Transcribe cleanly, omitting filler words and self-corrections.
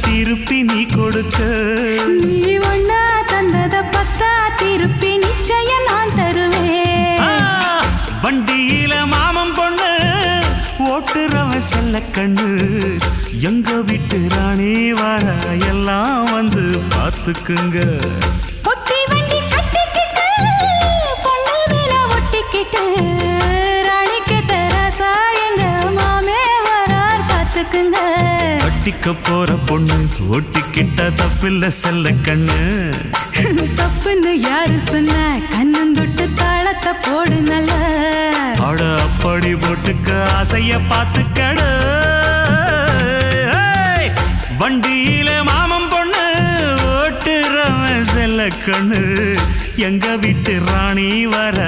திருப்பி நீ கொடுக்க. நீ ஒண்ணா தந்தத பத்தா திருப்பி நிச்சயம் நான் தருவேன். வண்டியில மாமன் பொண்ணு ஓட்டுறவன் செல்ல கண்ணு. எங்க வீட்டு ராணி வர எல்லாம் வந்து பார்த்துக்குங்க. ஒட்டி வண்டி கட்டிக்கிட்டு பொண்ணு மேல ஒட்டிக்கிட்டு ராணிக்கு தராசா எங்க மாமே வரார் பார்த்துக்குங்க. ஒட்டிக்க போற பொண்ணு ஒட்டிக்கிட்ட தப்பில்ல செல்ல கண்ணு. தப்புன்னு யாரு சொன்ன கண்ணந்தொட்டு தாளத்தை போடு நல்ல. அட அப்படி போட்டுக்க ஆசைய பார்த்துக்கட. வண்டியில மாமன் பொண்ணு ஓட்டுறவன் செல்ல கண்ணு. எங்க வீட்டு ராணி வர